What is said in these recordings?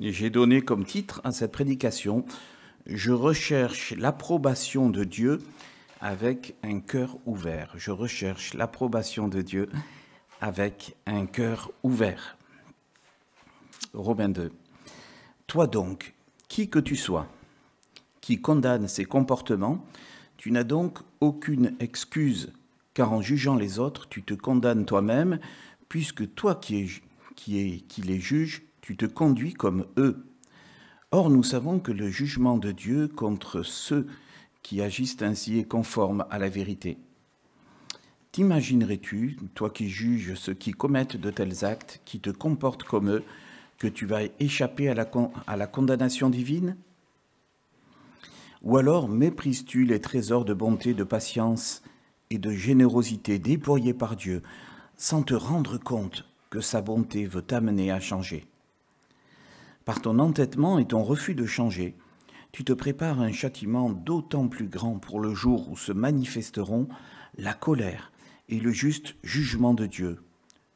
J'ai donné comme titre à cette prédication « Je recherche l'approbation de Dieu avec un cœur ouvert ». Je recherche l'approbation de Dieu avec un cœur ouvert. Romains 2. Toi donc, qui que tu sois, qui condamne ses comportements, tu n'as donc aucune excuse, car en jugeant les autres, tu te condamnes toi-même, puisque toi qui les juges, tu te conduis comme eux. Or, nous savons que le jugement de Dieu contre ceux qui agissent ainsi est conforme à la vérité. T'imaginerais-tu, toi qui juges ceux qui commettent de tels actes, qui te comportent comme eux, que tu vas échapper à la condamnation divine? Ou alors méprises-tu les trésors de bonté, de patience et de générosité déployés par Dieu, sans te rendre compte que sa bonté veut t'amener à changer? Par ton entêtement et ton refus de changer, tu te prépares un châtiment d'autant plus grand pour le jour où se manifesteront la colère et le juste jugement de Dieu.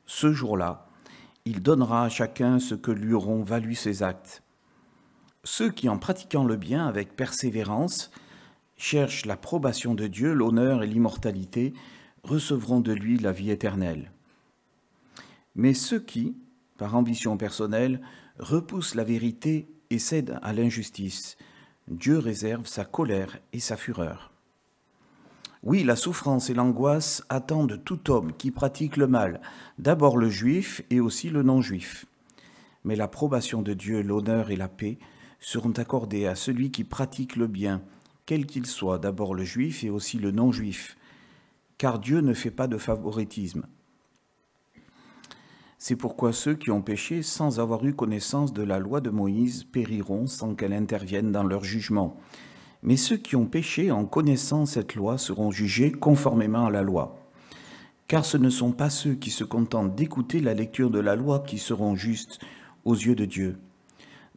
Ce jour-là, il donnera à chacun ce que lui auront valu ses actes. Ceux qui, en pratiquant le bien avec persévérance, cherchent l'approbation de Dieu, l'honneur et l'immortalité, recevront de lui la vie éternelle. Mais ceux qui, par ambition personnelle, repoussent la vérité et cèdent à l'injustice, Dieu réserve sa colère et sa fureur. Oui, la souffrance et l'angoisse attendent tout homme qui pratique le mal, d'abord le juif et aussi le non-juif. Mais l'approbation de Dieu, l'honneur et la paix seront accordés à celui qui pratique le bien, quel qu'il soit, d'abord le juif et aussi le non-juif, car Dieu ne fait pas de favoritisme. C'est pourquoi ceux qui ont péché sans avoir eu connaissance de la loi de Moïse périront sans qu'elle intervienne dans leur jugement. Mais ceux qui ont péché en connaissant cette loi seront jugés conformément à la loi. Car ce ne sont pas ceux qui se contentent d'écouter la lecture de la loi qui seront justes aux yeux de Dieu.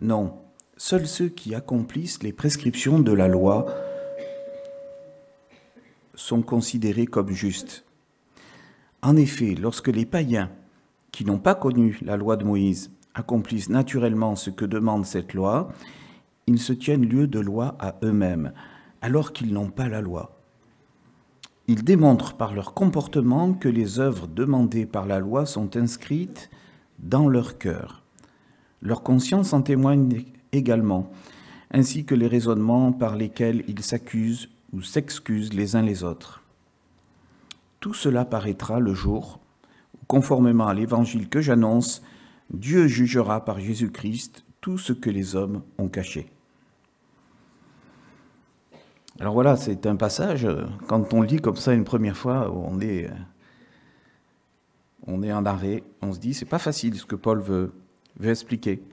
Non, seuls ceux qui accomplissent les prescriptions de la loi sont considérés comme justes. En effet, lorsque les païens qui n'ont pas connu la loi de Moïse accomplissent naturellement ce que demande cette loi, ils se tiennent lieu de loi à eux-mêmes, alors qu'ils n'ont pas la loi. Ils démontrent par leur comportement que les œuvres demandées par la loi sont inscrites dans leur cœur. Leur conscience en témoigne également, ainsi que les raisonnements par lesquels ils s'accusent ou s'excusent les uns les autres. Tout cela paraîtra le jour où, conformément à l'évangile que j'annonce, Dieu jugera par Jésus-Christ tout ce que les hommes ont caché. Alors voilà, c'est un passage, quand on le lit comme ça une première fois, on est en arrêt, on se dit, c'est pas facile ce que Paul veut expliquer.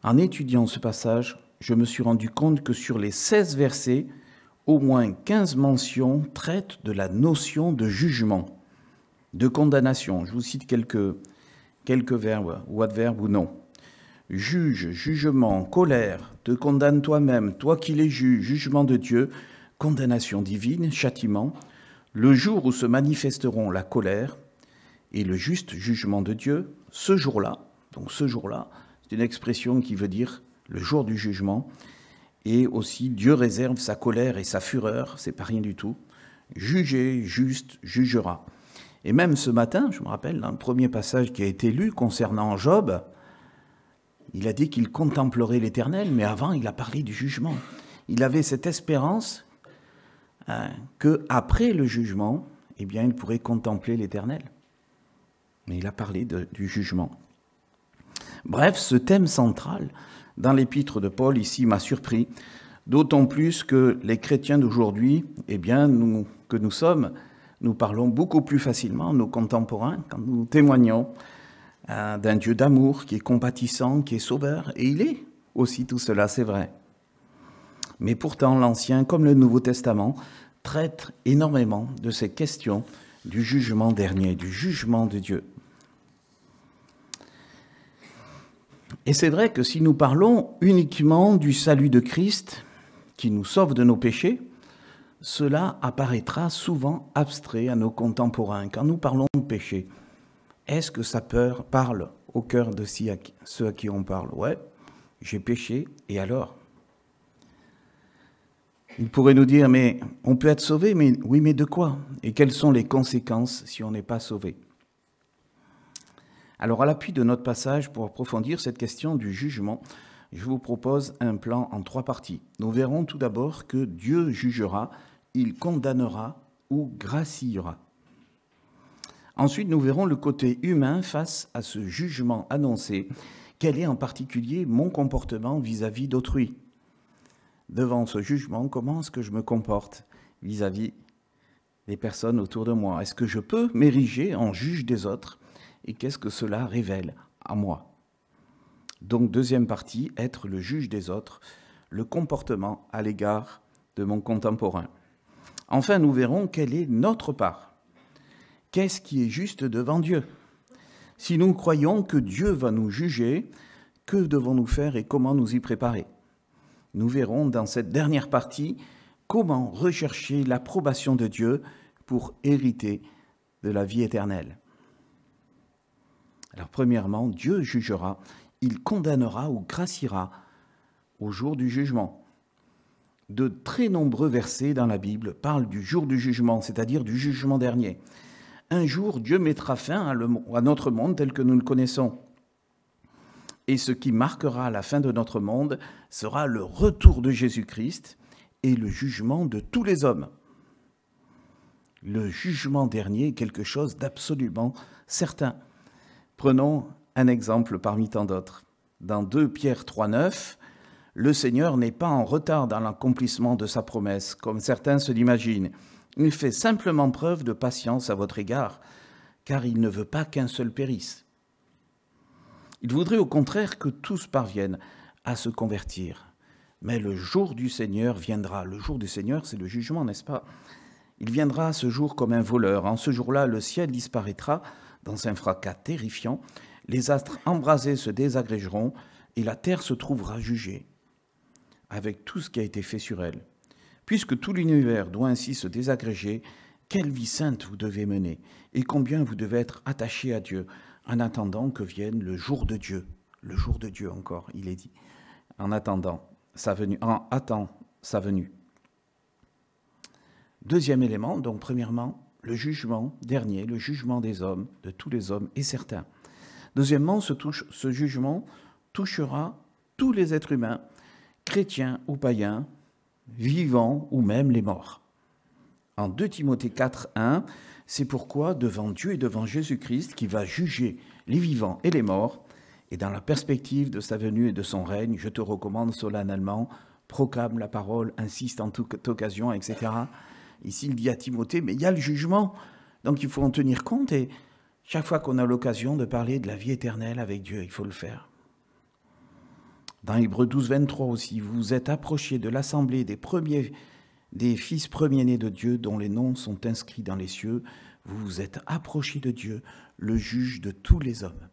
En étudiant ce passage, je me suis rendu compte que sur les 16 versets, au moins 15 mentions traitent de la notion de jugement, de condamnation. Je vous cite quelques verbes ou adverbes ou non. Juge, jugement, colère, te condamne toi-même, toi qui les juges, jugement de Dieu, condamnation divine, châtiment, le jour où se manifesteront la colère et le juste jugement de Dieu, ce jour-là, donc ce jour-là, c'est une expression qui veut dire le jour du jugement, et aussi Dieu réserve sa colère et sa fureur, c'est pas rien du tout, juger, juste, jugera. Et même ce matin, je me rappelle, dans le premier passage qui a été lu concernant Job, il a dit qu'il contemplerait l'Éternel, mais avant, il a parlé du jugement. Il avait cette espérance qu'après le jugement, eh bien, il pourrait contempler l'Éternel. Mais il a parlé du jugement. Bref, ce thème central dans l'épître de Paul ici m'a surpris, d'autant plus que les chrétiens d'aujourd'hui, eh bien, nous parlons beaucoup plus facilement, nos contemporains, quand nous témoignons d'un Dieu d'amour qui est compatissant, qui est sauveur, et il est aussi tout cela, c'est vrai. Mais pourtant, l'Ancien comme le Nouveau Testament traitent énormément de ces questions du jugement dernier, du jugement de Dieu. Et c'est vrai que si nous parlons uniquement du salut de Christ, qui nous sauve de nos péchés, cela apparaîtra souvent abstrait à nos contemporains. Quand nous parlons de péché, est-ce que ça parle au cœur de ceux à qui on parle. Ouais, j'ai péché, et alors? Il pourrait nous dire, mais on peut être sauvé, mais oui, mais de quoi? Et quelles sont les conséquences si on n'est pas sauvé? Alors, à l'appui de notre passage, pour approfondir cette question du jugement, je vous propose un plan en 3 parties. Nous verrons tout d'abord que Dieu jugera, il condamnera ou graciera. Ensuite, nous verrons le côté humain face à ce jugement annoncé. Quel est en particulier mon comportement vis-à-vis d'autrui? Devant ce jugement, comment est-ce que je me comporte vis-à-vis des personnes autour de moi? Est-ce que je peux m'ériger en juge des autres? Et qu'est-ce que cela révèle à moi? Donc, deuxième partie, être le juge des autres, le comportement à l'égard de mon contemporain. Enfin, nous verrons quelle est notre part. Qu'est-ce qui est juste devant Dieu? Si nous croyons que Dieu va nous juger, que devons-nous faire et comment nous y préparer? Nous verrons dans cette dernière partie comment rechercher l'approbation de Dieu pour hériter de la vie éternelle. Alors premièrement, Dieu jugera, il condamnera ou graciera au jour du jugement. De très nombreux versets dans la Bible parlent du jour du jugement, c'est-à-dire du jugement dernier. Un jour, Dieu mettra fin à notre monde tel que nous le connaissons. Et ce qui marquera la fin de notre monde sera le retour de Jésus-Christ et le jugement de tous les hommes. Le jugement dernier est quelque chose d'absolument certain. Prenons un exemple parmi tant d'autres. Dans 2 Pierre 3,9, le Seigneur n'est pas en retard dans l'accomplissement de sa promesse, comme certains se l'imaginent. Il fait simplement preuve de patience à votre égard, car il ne veut pas qu'un seul périsse. Il voudrait au contraire que tous parviennent à se convertir. Mais le jour du Seigneur viendra. Le jour du Seigneur, c'est le jugement, n'est-ce pas? Il viendra ce jour comme un voleur. En ce jour-là, le ciel disparaîtra dans un fracas terrifiant. Les astres embrasés se désagrégeront et la terre se trouvera jugée avec tout ce qui a été fait sur elle. Puisque tout l'univers doit ainsi se désagréger, quelle vie sainte vous devez mener et combien vous devez être attaché à Dieu en attendant que vienne le jour de Dieu. Le jour de Dieu encore, il est dit. En attendant sa venue. Deuxième élément, donc premièrement, le jugement dernier, le jugement des hommes, de tous les hommes, est certain. Deuxièmement, ce jugement touchera tous les êtres humains, chrétiens ou païens, vivants ou même les morts. En 2 Timothée 4:1, c'est pourquoi devant Dieu et devant Jésus-Christ qui va juger les vivants et les morts, et dans la perspective de sa venue et de son règne, je te recommande solennellement, proclame la parole, insiste en toute occasion, etc. Ici, il dit à Timothée, mais il y a le jugement, donc il faut en tenir compte, et chaque fois qu'on a l'occasion de parler de la vie éternelle avec Dieu, il faut le faire. Dans Hébreux 12:23 aussi, vous vous êtes approchés de l'assemblée des fils premiers-nés de Dieu dont les noms sont inscrits dans les cieux. Vous vous êtes approchés de Dieu, le juge de tous les hommes.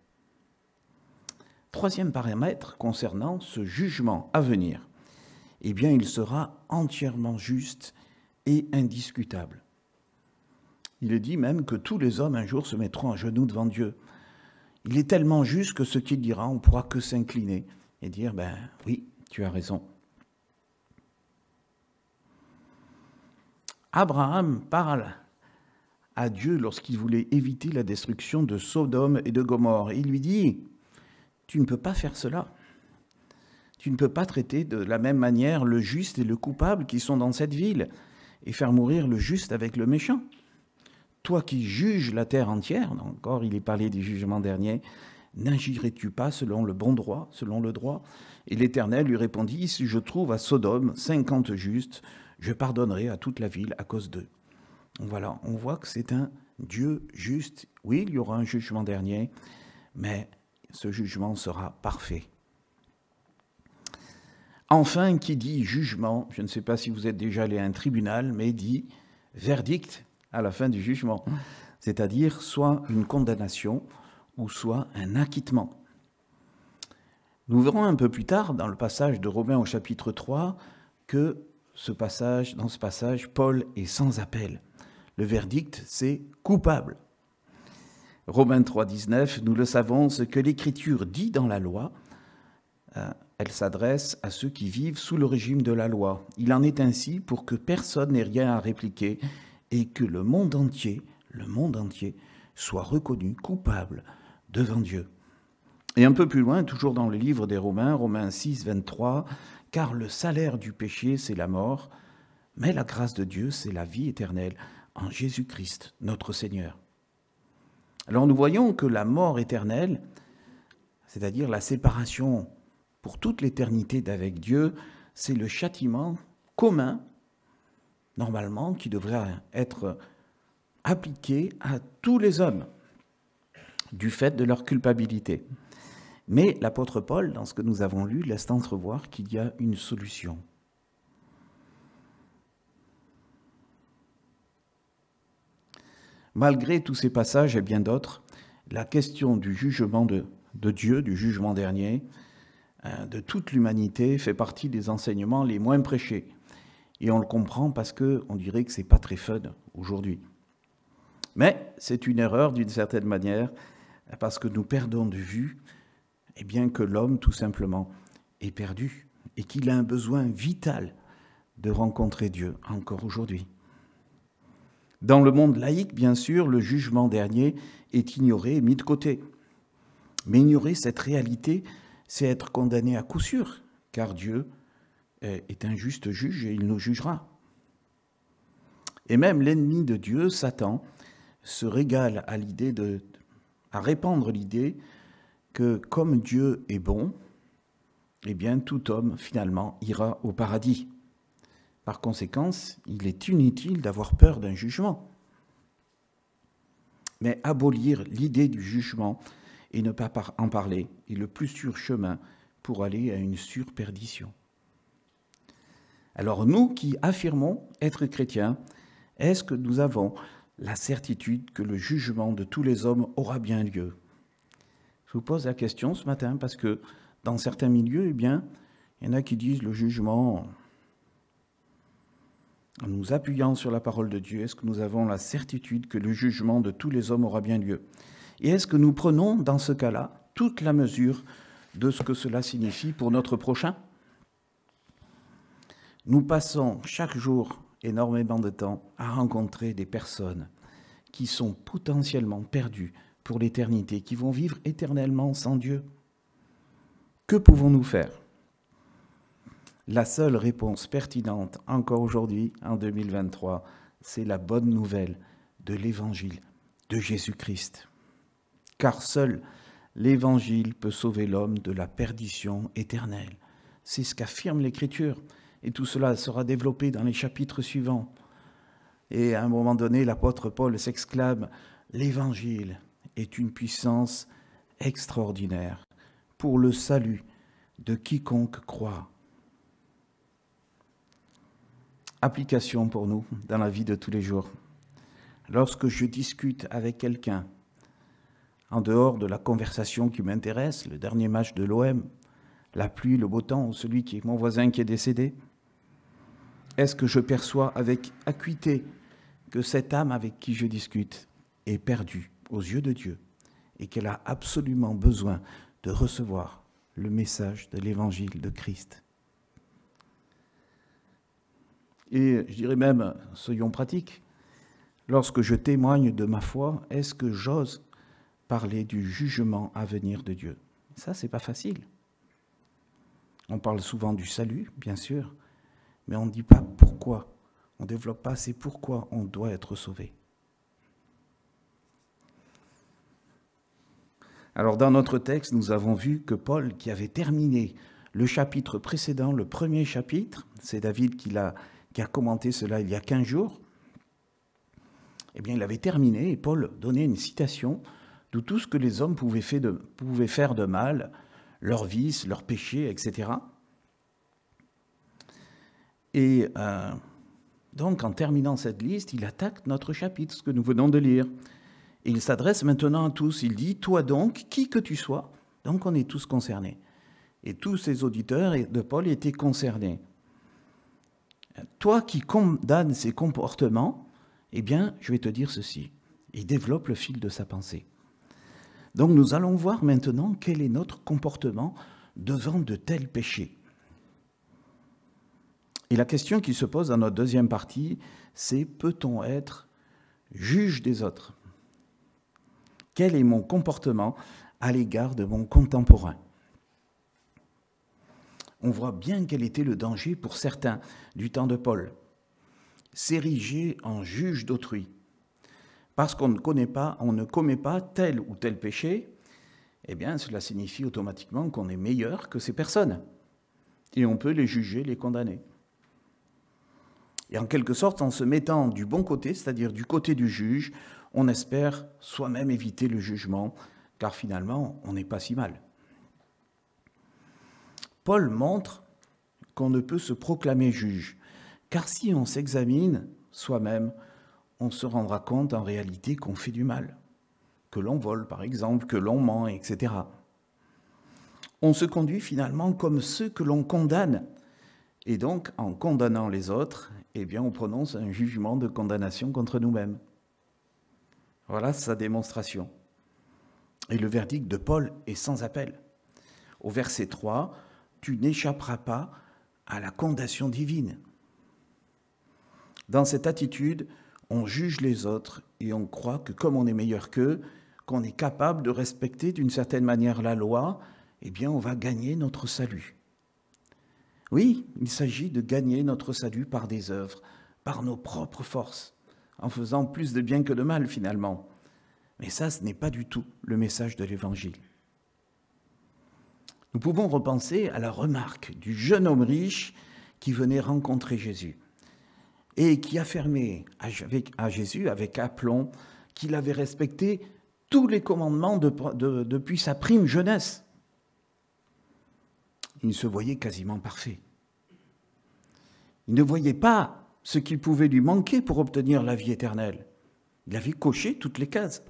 Troisième paramètre concernant ce jugement à venir, eh bien, il sera entièrement juste et indiscutable. Il est dit même que tous les hommes un jour se mettront à genoux devant Dieu. Il est tellement juste que ce qu'il dira, on ne pourra que s'incliner et dire, ben oui, tu as raison. Abraham parle à Dieu lorsqu'il voulait éviter la destruction de Sodome et de Gomorrhe. Il lui dit, tu ne peux pas faire cela. Tu ne peux pas traiter de la même manière le juste et le coupable qui sont dans cette ville et faire mourir le juste avec le méchant. Toi qui juges la terre entière, encore il est parlé du jugement dernier, n'agirais-tu pas selon le bon droit, selon le droit? Et l'Éternel lui répondit, si je trouve à Sodome 50 justes, je pardonnerai à toute la ville à cause d'eux. Voilà, on voit que c'est un Dieu juste. Oui, il y aura un jugement dernier, mais ce jugement sera parfait. Enfin, qui dit jugement, je ne sais pas si vous êtes déjà allé à un tribunal, mais dit verdict à la fin du jugement, c'est-à-dire soit une condamnation ou soit un acquittement. Nous verrons un peu plus tard, dans le passage de Romains au chapitre 3, que dans ce passage, Paul est sans appel. Le verdict, c'est coupable. Romains 3, 19, nous le savons, ce que l'Écriture dit dans la loi, elle s'adresse à ceux qui vivent sous le régime de la loi. Il en est ainsi pour que personne n'ait rien à répliquer et que le monde entier soit reconnu coupable devant Dieu. Et un peu plus loin, toujours dans le livre des Romains, Romains 6, 23, « Car le salaire du péché, c'est la mort, mais la grâce de Dieu, c'est la vie éternelle en Jésus-Christ, notre Seigneur. » Alors nous voyons que la mort éternelle, c'est-à-dire la séparation pour toute l'éternité d'avec Dieu, c'est le châtiment commun, normalement, qui devrait être appliqué à tous les hommes, du fait de leur culpabilité. Mais l'apôtre Paul, dans ce que nous avons lu, laisse entrevoir qu'il y a une solution. Malgré tous ces passages et bien d'autres, la question du jugement de Dieu, du jugement dernier, de toute l'humanité, fait partie des enseignements les moins prêchés. Et on le comprend parce qu'on dirait que ce n'est pas très fun aujourd'hui. Mais c'est une erreur d'une certaine manière, parce que nous perdons de vue que l'homme, tout simplement, est perdu et qu'il a un besoin vital de rencontrer Dieu encore aujourd'hui. Dans le monde laïque, bien sûr, le jugement dernier est ignoré et mis de côté. Mais ignorer cette réalité, c'est être condamné à coup sûr, car Dieu est un juste juge et il nous jugera. Et même l'ennemi de Dieu, Satan, se régale à répandre l'idée que comme Dieu est bon, tout homme, finalement, ira au paradis. Par conséquent, il est inutile d'avoir peur d'un jugement. Mais abolir l'idée du jugement et ne pas en parler est le plus sûr chemin pour aller à une sûre perdition. Alors nous qui affirmons être chrétiens, est-ce que nous avons la certitude que le jugement de tous les hommes aura bien lieu? Je vous pose la question ce matin parce que dans certains milieux, il y en a qui disent le jugement, en nous appuyant sur la parole de Dieu, est-ce que nous avons la certitude que le jugement de tous les hommes aura bien lieu? Et est-ce que nous prenons dans ce cas-là toute la mesure de ce que cela signifie pour notre prochain? Nous passons chaque jour énormément de temps à rencontrer des personnes qui sont potentiellement perdues pour l'éternité, qui vont vivre éternellement sans Dieu. Que pouvons-nous faire? La seule réponse pertinente, encore aujourd'hui, en 2023, c'est la bonne nouvelle de l'Évangile de Jésus-Christ. Car seul l'Évangile peut sauver l'homme de la perdition éternelle. C'est ce qu'affirme l'Écriture. Et tout cela sera développé dans les chapitres suivants. Et à un moment donné, l'apôtre Paul s'exclame « L'Évangile est une puissance extraordinaire pour le salut de quiconque croit. » Application pour nous dans la vie de tous les jours. Lorsque je discute avec quelqu'un, en dehors de la conversation qui m'intéresse, le dernier match de l'OM, la pluie, le beau temps, ou celui qui est mon voisin qui est décédé, est-ce que je perçois avec acuité que cette âme avec qui je discute est perdue aux yeux de Dieu et qu'elle a absolument besoin de recevoir le message de l'Évangile de Christ? Et je dirais même, soyons pratiques, lorsque je témoigne de ma foi, est-ce que j'ose parler du jugement à venir de Dieu? Ça, c'est pas facile. On parle souvent du salut, bien sûr, mais on ne dit pas pourquoi. On ne développe pas assez pourquoi on doit être sauvé. Alors dans notre texte, nous avons vu que Paul, qui avait terminé le chapitre précédent, le premier chapitre, c'est David qui a commenté cela il y a 15 jours, il avait terminé et Paul donnait une citation de tout ce que les hommes pouvaient faire de mal, leurs vices, leurs péchés, etc. Et donc, en terminant cette liste, il attaque notre chapitre, ce que nous venons de lire. Et il s'adresse maintenant à tous. Il dit « Toi donc, qui que tu sois », donc on est tous concernés. Et tous ces auditeurs de Paul étaient concernés. Toi qui condamnes ces comportements, je vais te dire ceci. Il développe le fil de sa pensée. Donc nous allons voir maintenant quel est notre comportement devant de tels péchés. Et la question qui se pose dans notre deuxième partie, c'est peut-on être juge des autres? Quel est mon comportement à l'égard de mon contemporain? On voit bien quel était le danger pour certains du temps de Paul. S'ériger en juge d'autrui. Parce qu'on ne commet pas tel ou tel péché, eh bien cela signifie automatiquement qu'on est meilleur que ces personnes. Et on peut les juger, les condamner. Et en quelque sorte, en se mettant du bon côté, c'est-à-dire du côté du juge, on espère soi-même éviter le jugement, car finalement, on n'est pas si mal. Paul montre qu'on ne peut se proclamer juge, car si on s'examine soi-même, on se rendra compte en réalité qu'on fait du mal, que l'on vole par exemple, que l'on ment, etc. On se conduit finalement comme ceux que l'on condamne. Et donc, en condamnant les autres, eh bien, on prononce un jugement de condamnation contre nous-mêmes. Voilà sa démonstration. Et le verdict de Paul est sans appel. Au verset 3, « Tu n'échapperas pas à la condamnation divine ». Dans cette attitude, on juge les autres et on croit que comme on est meilleur qu'eux, qu'on est capable de respecter d'une certaine manière la loi, eh bien, on va gagner notre salut. Oui, il s'agit de gagner notre salut par des œuvres, par nos propres forces, en faisant plus de bien que de mal finalement. Mais ça, ce n'est pas du tout le message de l'Évangile. Nous pouvons repenser à la remarque du jeune homme riche qui venait rencontrer Jésus et qui affirmait à Jésus avec aplomb qu'il avait respecté tous les commandements depuis sa prime jeunesse. Il se voyait quasiment parfait. Il ne voyait pas ce qui pouvait lui manquer pour obtenir la vie éternelle. Il avait coché toutes les cases.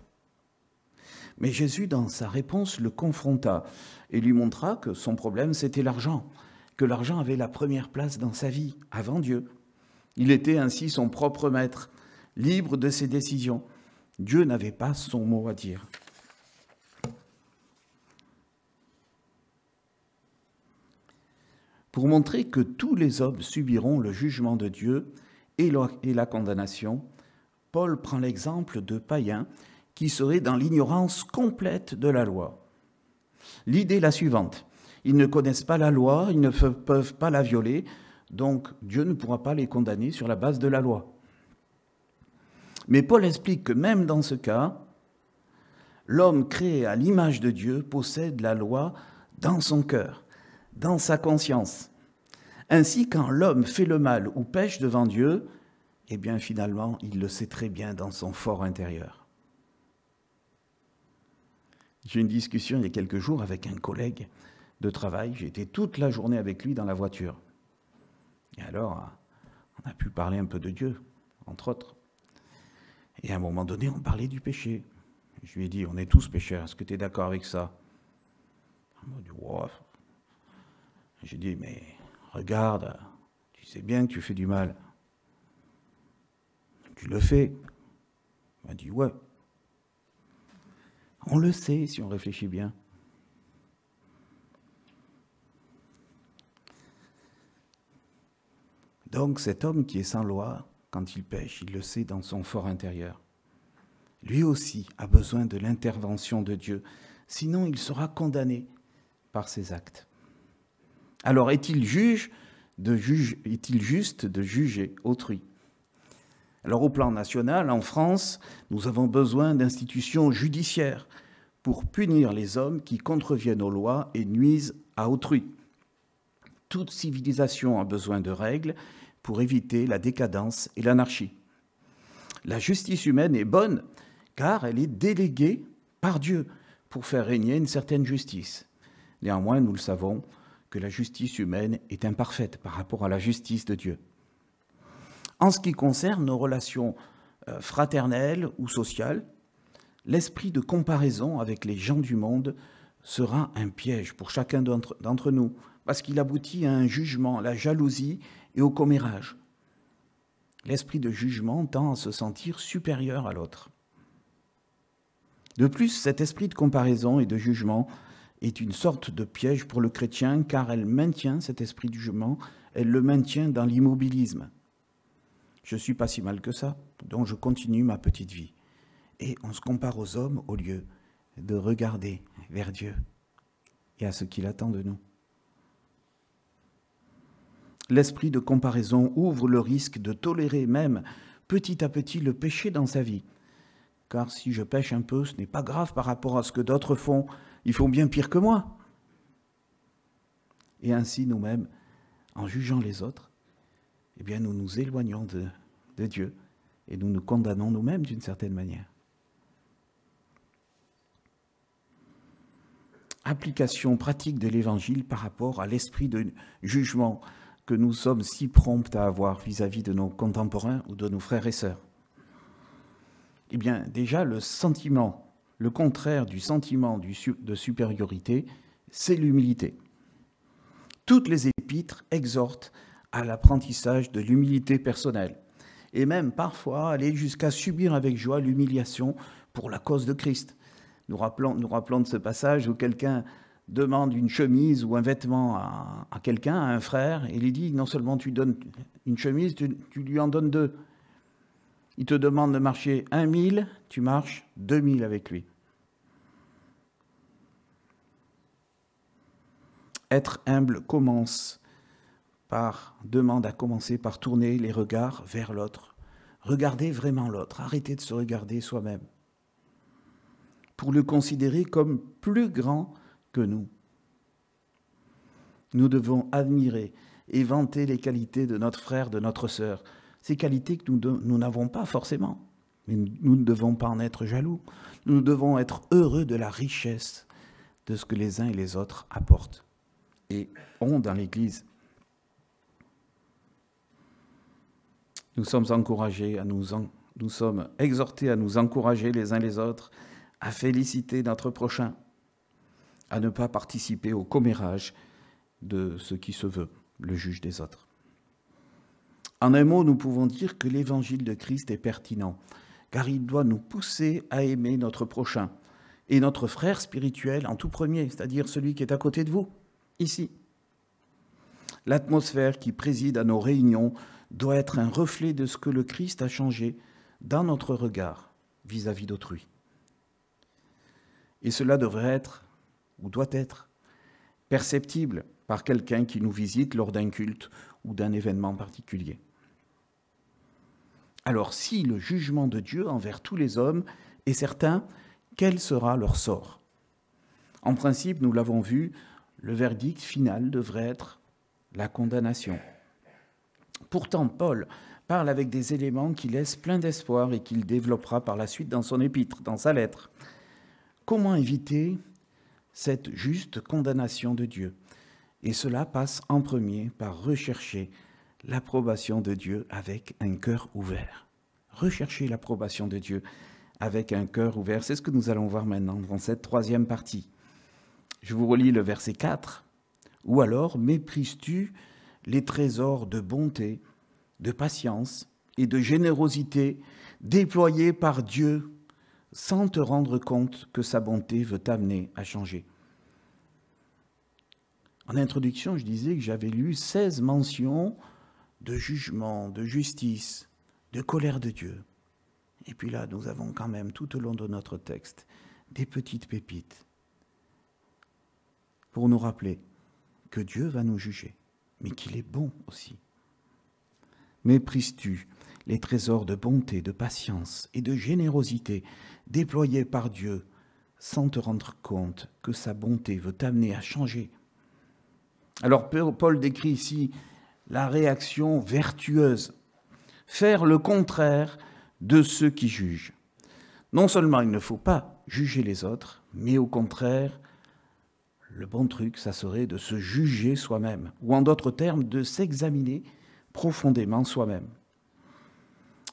Mais Jésus, dans sa réponse, le confronta et lui montra que son problème, c'était l'argent, que l'argent avait la première place dans sa vie, avant Dieu. Il était ainsi son propre maître, libre de ses décisions. Dieu n'avait pas son mot à dire. Pour montrer que tous les hommes subiront le jugement de Dieu et la condamnation, Paul prend l'exemple de païens qui seraient dans l'ignorance complète de la loi. L'idée est la suivante. Ils ne connaissent pas la loi, ils ne peuvent pas la violer, donc Dieu ne pourra pas les condamner sur la base de la loi. Mais Paul explique que même dans ce cas, l'homme créé à l'image de Dieu possède la loi dans son cœur, dans sa conscience. Ainsi, quand l'homme fait le mal ou pêche devant Dieu, eh bien finalement, il le sait très bien dans son fort intérieur. J'ai eu une discussion il y a quelques jours avec un collègue de travail. J'ai été toute la journée avec lui dans la voiture. Et alors, on a pu parler un peu de Dieu, entre autres. Et à un moment donné, on parlait du péché. Je lui ai dit, on est tous pécheurs, est-ce que tu es d'accord avec ça? Il m'a dit, wow. J'ai dit, mais regarde, tu sais bien que tu fais du mal. Tu le fais. Il m'a dit, ouais. On le sait si on réfléchit bien. Donc cet homme qui est sans loi, quand il pêche, il le sait dans son fort intérieur. Lui aussi a besoin de l'intervention de Dieu, sinon il sera condamné par ses actes. Alors est-il juste de juger autrui? Alors au plan national, en France, nous avons besoin d'institutions judiciaires pour punir les hommes qui contreviennent aux lois et nuisent à autrui. Toute civilisation a besoin de règles pour éviter la décadence et l'anarchie. La justice humaine est bonne car elle est déléguée par Dieu pour faire régner une certaine justice. Néanmoins, nous le savons, que la justice humaine est imparfaite par rapport à la justice de Dieu. En ce qui concerne nos relations fraternelles ou sociales, l'esprit de comparaison avec les gens du monde sera un piège pour chacun d'entre nous, parce qu'il aboutit à un jugement, à la jalousie et au commérage. L'esprit de jugement tend à se sentir supérieur à l'autre. De plus, cet esprit de comparaison et de jugement est une sorte de piège pour le chrétien, car elle maintient cet esprit de jugement, elle le maintient dans l'immobilisme. Je ne suis pas si mal que ça, donc je continue ma petite vie. Et on se compare aux hommes au lieu de regarder vers Dieu et à ce qu'il attend de nous. L'esprit de comparaison ouvre le risque de tolérer même petit à petit le péché dans sa vie. Car si je pêche un peu, ce n'est pas grave par rapport à ce que d'autres font. Ils font bien pire que moi. Et ainsi, nous-mêmes, en jugeant les autres, eh bien, nous nous éloignons de Dieu et nous nous condamnons nous-mêmes d'une certaine manière. Application pratique de l'Évangile par rapport à l'esprit de jugement que nous sommes si prompts à avoir vis-à-vis de nos contemporains ou de nos frères et sœurs. Eh bien, déjà, le sentiment, le contraire du sentiment de supériorité, c'est l'humilité. Toutes les épîtres exhortent à l'apprentissage de l'humilité personnelle, et même parfois aller jusqu'à subir avec joie l'humiliation pour la cause de Christ. Nous rappelons de ce passage où quelqu'un demande une chemise ou un vêtement à quelqu'un, à un frère, et il lui dit, non seulement tu donnes une chemise, tu lui en donnes 2. Il te demande de marcher 1000, tu marches 2000 avec lui. Être humble demande à commencer par tourner les regards vers l'autre. Regarder vraiment l'autre, arrêter de se regarder soi-même. Pour le considérer comme plus grand que nous. Nous devons admirer et vanter les qualités de notre frère, de notre sœur. Ces qualités que nous n'avons pas forcément. Mais nous ne devons pas en être jaloux. Nous devons être heureux de la richesse de ce que les uns et les autres apportent et ont dans l'Église. Nous sommes exhortés à nous encourager les uns les autres, à féliciter notre prochain, à ne pas participer au commérage de ce qui se veut, le juge des autres. En un mot, nous pouvons dire que l'évangile de Christ est pertinent, car il doit nous pousser à aimer notre prochain et notre frère spirituel en tout premier, c'est-à-dire celui qui est à côté de vous, ici. L'atmosphère qui préside à nos réunions doit être un reflet de ce que le Christ a changé dans notre regard vis-à-vis d'autrui. Et cela devrait être, ou doit être, perceptible par quelqu'un qui nous visite lors d'un culte ou d'un événement particulier. Alors, si le jugement de Dieu envers tous les hommes est certain, quel sera leur sort? En principe, nous l'avons vu, le verdict final devrait être la condamnation. Pourtant, Paul parle avec des éléments qui laissent plein d'espoir et qu'il développera par la suite dans son épître, dans sa lettre. Comment éviter cette juste condamnation de Dieu? Et cela passe en premier par rechercher l'approbation de Dieu avec un cœur ouvert. Rechercher l'approbation de Dieu avec un cœur ouvert. C'est ce que nous allons voir maintenant dans cette troisième partie. Je vous relis le verset 4. « Ou alors méprises-tu les trésors de bonté, de patience et de générosité déployés par Dieu sans te rendre compte que sa bonté veut t'amener à changer. » En introduction, je disais que j'avais lu 16 mentions de jugement, de justice, de colère de Dieu. Et puis là, nous avons quand même tout au long de notre texte des petites pépites pour nous rappeler que Dieu va nous juger, mais qu'il est bon aussi. Méprises-tu les trésors de bonté, de patience et de générosité déployés par Dieu sans te rendre compte que sa bonté veut t'amener à changer? Alors Paul décrit ici la réaction vertueuse, faire le contraire de ceux qui jugent. Non seulement il ne faut pas juger les autres, mais au contraire, le bon truc, ça serait de se juger soi-même, ou en d'autres termes, de s'examiner profondément soi-même.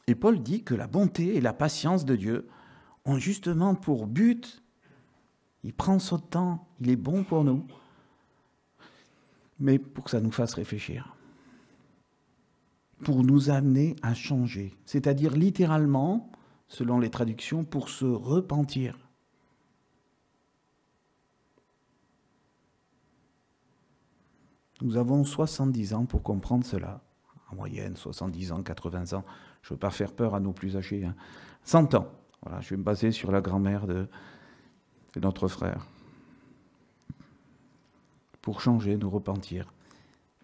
Et Paul dit que la bonté et la patience de Dieu ont justement pour but, il prend son temps, il est bon pour nous, mais pour que ça nous fasse réfléchir, pour nous amener à changer, c'est-à-dire littéralement, selon les traductions, pour se repentir. Nous avons 70 ans pour comprendre cela. En moyenne, 70 ans, 80 ans. Je ne veux pas faire peur à nos plus âgés. 100 ans. Voilà, je vais me baser sur la grand-mère de notre frère. Pour changer, nous repentir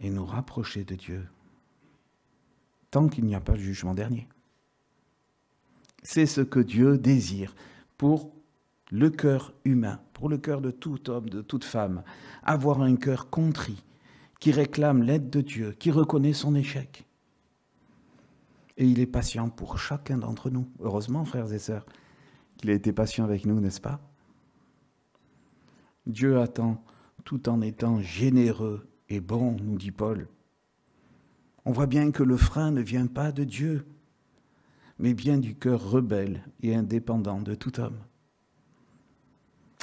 et nous rapprocher de Dieu. Tant qu'il n'y a pas le jugement dernier. C'est ce que Dieu désire pour le cœur humain, pour le cœur de tout homme, de toute femme. Avoir un cœur contrit, qui réclame l'aide de Dieu, qui reconnaît son échec. Et il est patient pour chacun d'entre nous. Heureusement, frères et sœurs, qu'il a été patient avec nous, n'est-ce pas? Dieu attend tout en étant généreux et bon, nous dit Paul. On voit bien que le frein ne vient pas de Dieu, mais bien du cœur rebelle et indépendant de tout homme.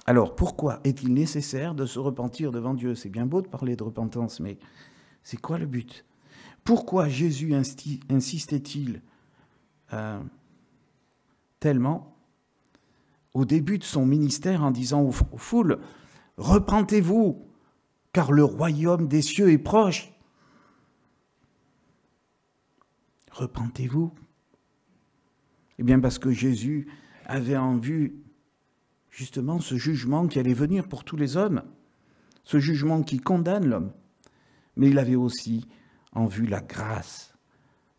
Alors, pourquoi est-il nécessaire de se repentir devant Dieu? C'est bien beau de parler de repentance, mais c'est quoi le but? Pourquoi Jésus insistait-il tellement au début de son ministère en disant aux foules, « Repentez-vous, car le royaume des cieux est proche. » Repentez-vous. Eh bien, parce que Jésus avait en vue justement ce jugement qui allait venir pour tous les hommes, ce jugement qui condamne l'homme. Mais il avait aussi en vue la grâce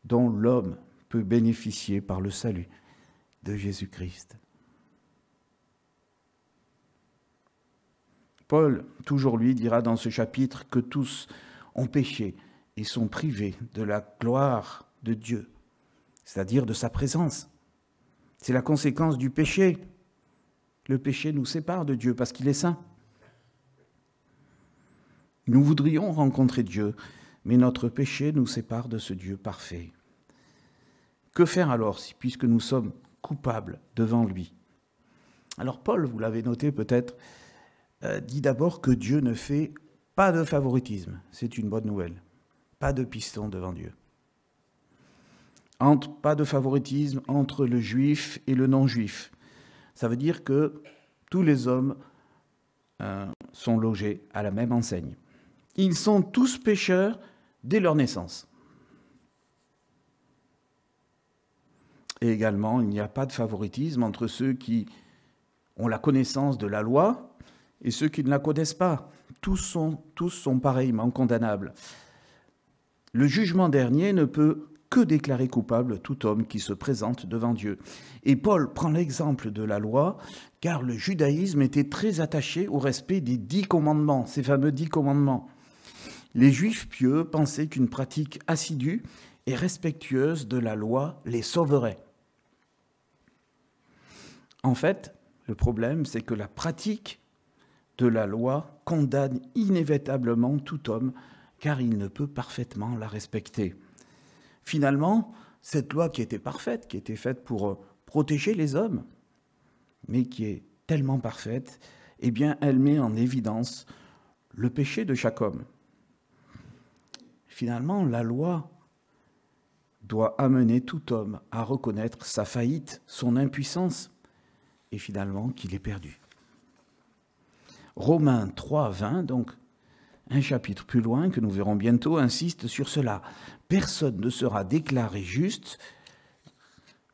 dont l'homme peut bénéficier par le salut de Jésus-Christ. Paul, toujours lui, dira dans ce chapitre que tous ont péché et sont privés de la gloire de Dieu, c'est-à-dire de sa présence. C'est la conséquence du péché. Le péché nous sépare de Dieu parce qu'il est saint. Nous voudrions rencontrer Dieu, mais notre péché nous sépare de ce Dieu parfait. Que faire alors, puisque nous sommes coupables devant lui? Alors Paul, vous l'avez noté peut-être, dit d'abord que Dieu ne fait pas de favoritisme. C'est une bonne nouvelle. Pas de piston devant Dieu. Pas de favoritisme entre le juif et le non-juif. Ça veut dire que tous les hommes sont logés à la même enseigne. Ils sont tous pécheurs dès leur naissance. Et également, il n'y a pas de favoritisme entre ceux qui ont la connaissance de la loi et ceux qui ne la connaissent pas. Tous sont pareillement condamnables. Le jugement dernier ne peut que déclarer coupable tout homme qui se présente devant Dieu. Et Paul prend l'exemple de la loi, car le judaïsme était très attaché au respect des 10 commandements, ces fameux 10 commandements. Les Juifs pieux pensaient qu'une pratique assidue et respectueuse de la loi les sauverait. En fait, le problème, c'est que la pratique de la loi condamne inévitablement tout homme, car il ne peut parfaitement la respecter. Finalement, cette loi qui était parfaite, qui était faite pour protéger les hommes, mais qui est tellement parfaite, eh bien, elle met en évidence le péché de chaque homme. Finalement, la loi doit amener tout homme à reconnaître sa faillite, son impuissance, et finalement qu'il est perdu. Romains 3, 20, donc un chapitre plus loin, que nous verrons bientôt, insiste sur cela. Personne ne sera déclaré juste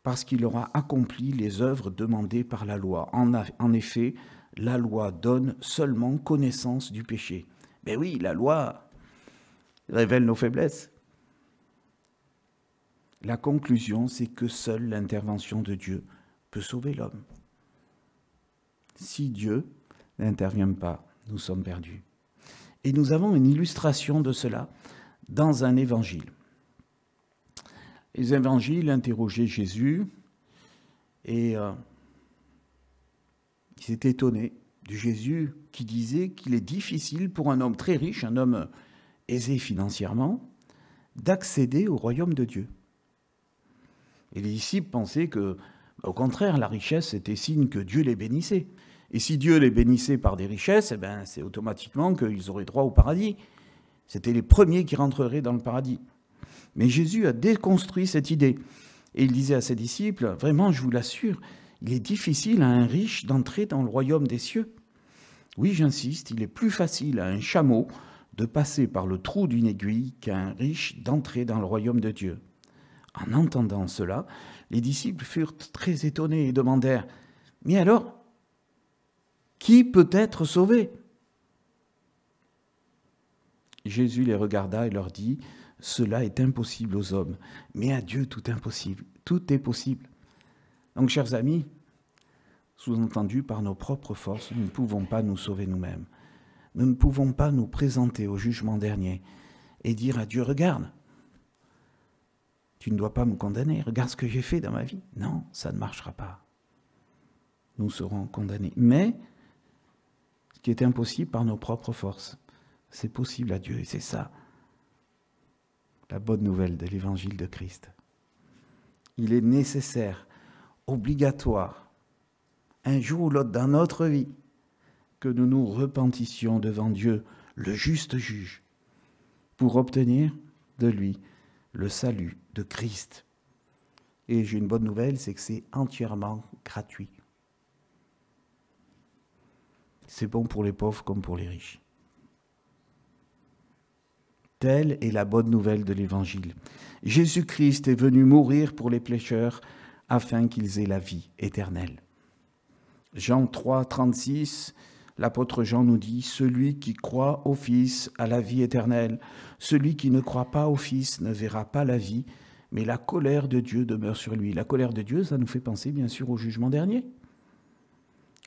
parce qu'il aura accompli les œuvres demandées par la loi. En effet, la loi donne seulement connaissance du péché. Mais oui, la loi révèle nos faiblesses. La conclusion, c'est que seule l'intervention de Dieu peut sauver l'homme. Si Dieu n'intervient pas, nous sommes perdus. Et nous avons une illustration de cela dans un évangile. Les évangiles interrogeaient Jésus et ils étaient étonnés de Jésus qui disait qu'il est difficile pour un homme très riche, un homme aisé financièrement, d'accéder au royaume de Dieu. Et les disciples pensaient que, au contraire, la richesse était signe que Dieu les bénissait. Et si Dieu les bénissait par des richesses, eh ben, c'est automatiquement qu'ils auraient droit au paradis. C'était les premiers qui rentreraient dans le paradis. Mais Jésus a déconstruit cette idée. Et il disait à ses disciples, vraiment, je vous l'assure, il est difficile à un riche d'entrer dans le royaume des cieux. Oui, j'insiste, il est plus facile à un chameau de passer par le trou d'une aiguille qu'un riche d'entrer dans le royaume de Dieu. En entendant cela, les disciples furent très étonnés et demandèrent « Mais alors, qui peut être sauvé ?» Jésus les regarda et leur dit « Cela est impossible aux hommes, mais à Dieu tout est impossible. Tout est possible. » Donc, chers amis, sous-entendu, par nos propres forces, nous ne pouvons pas nous sauver nous-mêmes. Nous ne pouvons pas nous présenter au jugement dernier et dire à Dieu « Regarde, tu ne dois pas me condamner, regarde ce que j'ai fait dans ma vie. » Non, ça ne marchera pas. Nous serons condamnés. Mais ce qui est impossible par nos propres forces, c'est possible à Dieu, et c'est ça la bonne nouvelle de l'évangile de Christ. Il est nécessaire, obligatoire, un jour ou l'autre dans notre vie, que nous nous repentissions devant Dieu, le juste juge, pour obtenir de lui le salut de Christ. Et j'ai une bonne nouvelle, c'est que c'est entièrement gratuit. C'est bon pour les pauvres comme pour les riches. Telle est la bonne nouvelle de l'Évangile. Jésus-Christ est venu mourir pour les pécheurs afin qu'ils aient la vie éternelle. Jean 3, 36, l'apôtre Jean nous dit « Celui qui croit au Fils a la vie éternelle. Celui qui ne croit pas au Fils ne verra pas la vie, mais la colère de Dieu demeure sur lui. » La colère de Dieu, ça nous fait penser bien sûr au jugement dernier.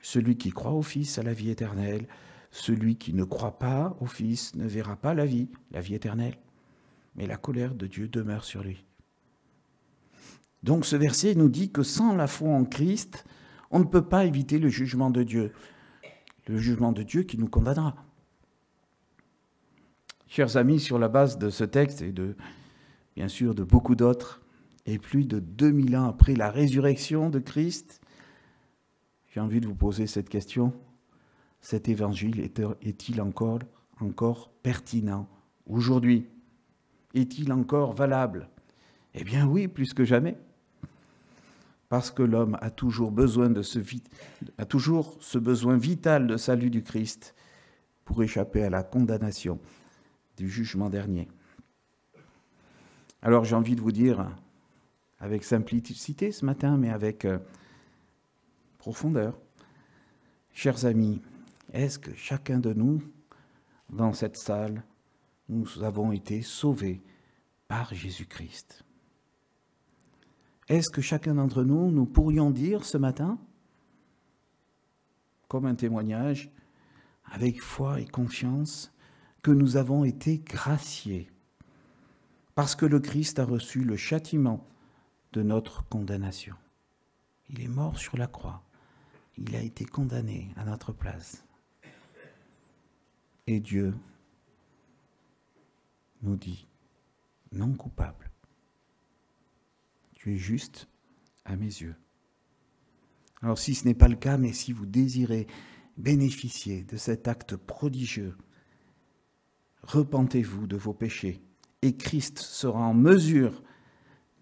Celui qui croit au Fils a la vie éternelle. Celui qui ne croit pas au Fils ne verra pas la vie éternelle, mais la colère de Dieu demeure sur lui. Donc ce verset nous dit que sans la foi en Christ, on ne peut pas éviter le jugement de Dieu qui nous condamnera. Chers amis, sur la base de ce texte et bien sûr de beaucoup d'autres, et plus de 2000 ans après la résurrection de Christ, j'ai envie de vous poser cette question. Cet évangile est-il encore pertinent aujourd'hui? Est-il encore valable? Eh bien oui, plus que jamais. Parce que l'homme a toujours ce besoin vital de salut du Christ pour échapper à la condamnation du jugement dernier. Alors j'ai envie de vous dire, avec simplicité ce matin, mais avec profondeur, chers amis, est-ce que chacun de nous, dans cette salle, nous avons été sauvés par Jésus-Christ? Est-ce que chacun d'entre nous, nous pourrions dire ce matin, comme un témoignage, avec foi et confiance, que nous avons été graciés, parce que le Christ a reçu le châtiment de notre condamnation. Il est mort sur la croix, il a été condamné à notre place. Et Dieu nous dit, non coupable, tu es juste à mes yeux. Alors si ce n'est pas le cas, mais si vous désirez bénéficier de cet acte prodigieux, repentez-vous de vos péchés et Christ sera en mesure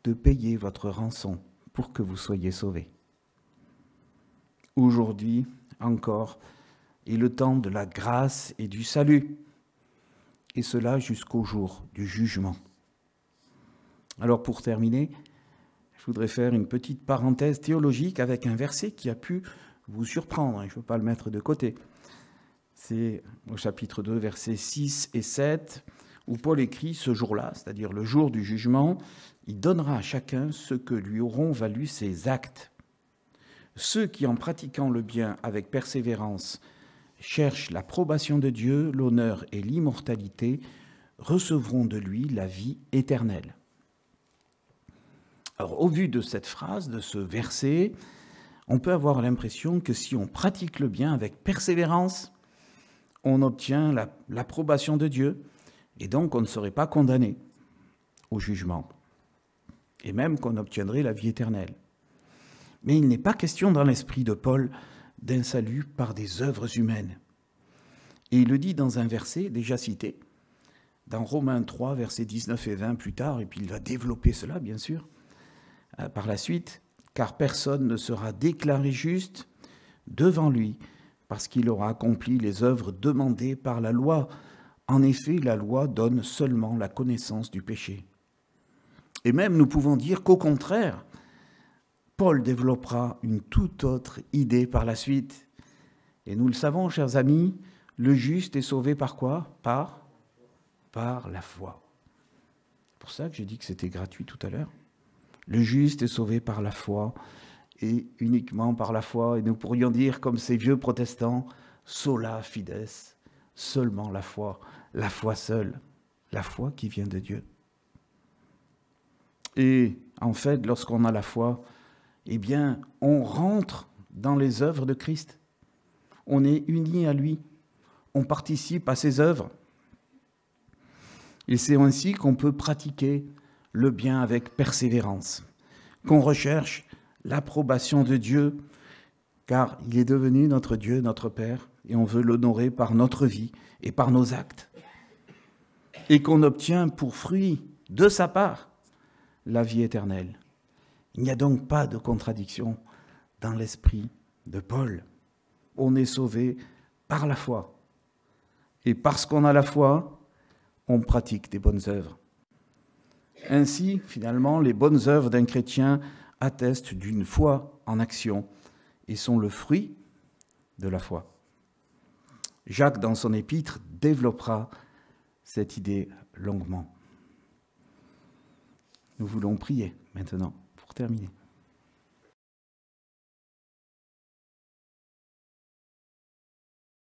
de payer votre rançon pour que vous soyez sauvés. Aujourd'hui encore est le temps de la grâce et du salut, et cela jusqu'au jour du jugement. Alors pour terminer, je voudrais faire une petite parenthèse théologique avec un verset qui a pu vous surprendre, je ne veux pas le mettre de côté. C'est au chapitre 2, versets 6 et 7, où Paul écrit ce jour-là, c'est-à-dire le jour du jugement, il donnera à chacun ce que lui auront valu ses actes. Ceux qui, en pratiquant le bien avec persévérance, cherchent l'approbation de Dieu, l'honneur et l'immortalité, recevront de lui la vie éternelle. Alors, au vu de cette phrase, de ce verset, on peut avoir l'impression que si on pratique le bien avec persévérance, on obtient l'approbation de Dieu, et donc on ne serait pas condamné au jugement, et même qu'on obtiendrait la vie éternelle. Mais il n'est pas question dans l'esprit de Paul d'un salut par des œuvres humaines. Et il le dit dans un verset déjà cité, dans Romains 3, versets 19 et 20 plus tard, et puis il va développer cela, bien sûr, par la suite, car personne ne sera déclaré juste devant lui, parce qu'il aura accompli les œuvres demandées par la loi, En effet, la loi donne seulement la connaissance du péché. Et même nous pouvons dire qu'au contraire, Paul développera une toute autre idée par la suite. Et nous le savons, chers amis, le juste est sauvé par quoi? Par la foi. C'est pour ça que j'ai dit que c'était gratuit tout à l'heure. Le juste est sauvé par la foi, et uniquement par la foi. Et nous pourrions dire, comme ces vieux protestants, sola fides, seulement la foi seule, la foi qui vient de Dieu. Et en fait, lorsqu'on a la foi, eh bien, on rentre dans les œuvres de Christ. On est unis à lui. On participe à ses œuvres. Et c'est ainsi qu'on peut pratiquer le bien avec persévérance, qu'on recherche l'approbation de Dieu, car il est devenu notre Dieu, notre Père, et on veut l'honorer par notre vie et par nos actes. Et qu'on obtient pour fruit de sa part la vie éternelle. Il n'y a donc pas de contradiction dans l'esprit de Paul. On est sauvé par la foi. Et parce qu'on a la foi, on pratique des bonnes œuvres. Ainsi, finalement, les bonnes œuvres d'un chrétien attestent d'une foi en action et sont le fruit de la foi. Jacques, dans son épître, développera cette idée longuement. Nous voulons prier maintenant pour terminer.